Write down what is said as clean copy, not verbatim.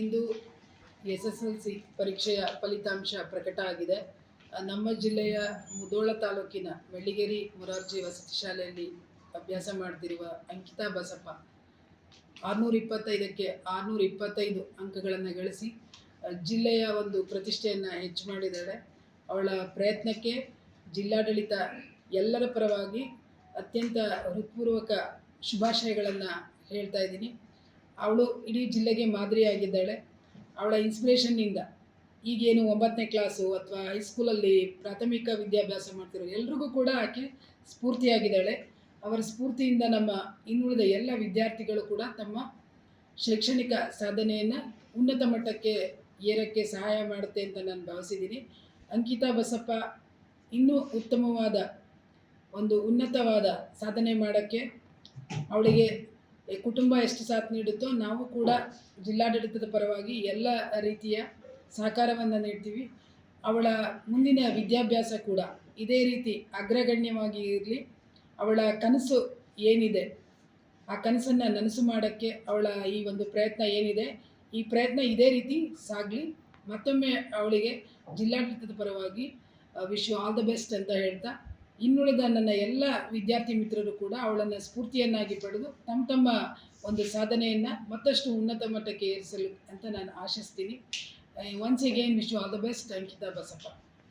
ಇಂದು SSLC ಪರೀಕ್ಷೆಯ ಫಲಿತಾಂಶ ಪ್ರಕಟ ಆಗಿದೆ. ನಮ್ಮ ಜಿಲ್ಲೆಯ ಮುಧೋಳ ತಾಲೂಕಿನ ಮೆಳ್ಳಿಗೇರಿ ಮೊರಾರ್ಜಿ ವಸತಿ ಶಾಲೆಯಲ್ಲಿ ಅಭ್ಯಾಸ ಮಾಡ್ತಿರುವ ಅಂಕಿತಾ ಬಸಪ್ಪ 625ಕ್ಕೆ 625 ಅಂಕಗಳನ್ನು ಗಳಿಸಿ ಜಿಲ್ಲೆಯ ಒಂದು ಪ್ರತಿಷ್ಠೆಯನ್ನು ಹೆಚ್ಚು ಮಾಡಿದ್ದಾಳೆ. ಅವಳ ಪ್ರಯತ್ನಕ್ಕೆ ಜಿಲ್ಲಾಡಳಿತ ಎಲ್ಲರ ಪರವಾಗಿ ಅತ್ಯಂತ ಹೃತ್ಪೂರ್ವಕ ಶುಭಾಶಯಗಳನ್ನು ಹೇಳ್ತಾ ಇದ್ದೀನಿ. ಅವಳು ಇಡೀ ಜಿಲ್ಲೆಗೆ ಮಾದರಿಯಾಗಿದ್ದಾಳೆ. ಅವಳ ಇನ್ಸ್ಪಿರೇಷನ್ನಿಂದ ಈಗೇನು 9ನೇ ಕ್ಲಾಸು ಅಥವಾ ಹೈಸ್ಕೂಲಲ್ಲಿ ಪ್ರಾಥಮಿಕ ವಿದ್ಯಾಭ್ಯಾಸ ಮಾಡ್ತಿರೋ ಎಲ್ರಿಗೂ ಕೂಡ ಆಕೆ ಸ್ಫೂರ್ತಿಯಾಗಿದ್ದಾಳೆ. ಅವರ ಸ್ಫೂರ್ತಿಯಿಂದ ನಮ್ಮ ಇನ್ನುಳಿದ ಎಲ್ಲ ವಿದ್ಯಾರ್ಥಿಗಳು ಕೂಡ ತಮ್ಮ ಶೈಕ್ಷಣಿಕ ಸಾಧನೆಯನ್ನು ಉನ್ನತ ಮಟ್ಟಕ್ಕೆ ಏರಕ್ಕೆ ಸಹಾಯ ಮಾಡುತ್ತೆ ಅಂತ ನಾನು ಭಾವಿಸಿದ್ದೀನಿ. ಅಂಕಿತಾ ಬಸಪ್ಪ ಇನ್ನೂ ಉತ್ತಮವಾದ ಒಂದು ಉನ್ನತವಾದ ಸಾಧನೆ ಮಾಡೋಕ್ಕೆ ಅವಳಿಗೆ ಕುಟುಂಬ ಎಷ್ಟು ಸಾಥ್ ನೀಡುತ್ತೋ ನಾವು ಕೂಡ ಜಿಲ್ಲಾಡಳಿತದ ಪರವಾಗಿ ಎಲ್ಲ ರೀತಿಯ ಸಹಕಾರವನ್ನು ನೀಡ್ತೀವಿ. ಅವಳ ಮುಂದಿನ ವಿದ್ಯಾಭ್ಯಾಸ ಕೂಡ ಇದೇ ರೀತಿ ಅಗ್ರಗಣ್ಯವಾಗಿ ಇರಲಿ. ಅವಳ ಕನಸು ಏನಿದೆ ಆ ಕನಸನ್ನು ನನಸು ಮಾಡೋಕ್ಕೆ ಅವಳ ಈ ಒಂದು ಪ್ರಯತ್ನ ಏನಿದೆ, ಈ ಪ್ರಯತ್ನ ಇದೇ ರೀತಿ ಸಾಗಲಿ. ಮತ್ತೊಮ್ಮೆ ಅವಳಿಗೆ ಜಿಲ್ಲಾಡಳಿತದ ಪರವಾಗಿ wish you all the best ಅಂತ ಹೇಳ್ತಾ, ಇನ್ನುಳಿದ ನನ್ನ ಎಲ್ಲ ವಿದ್ಯಾರ್ಥಿ ಮಿತ್ರರು ಕೂಡ ಅವಳನ್ನು ಸ್ಫೂರ್ತಿಯನ್ನಾಗಿ ಪಡೆದು ತಮ್ಮ ಒಂದು ಸಾಧನೆಯನ್ನು ಮತ್ತಷ್ಟು ಉನ್ನತ ಮಟ್ಟಕ್ಕೆ ಏರಿಸಲು ಅಂತ ನಾನು ಆಶಿಸ್ತೀನಿ. Once again wish you all the best Ankita Basappa.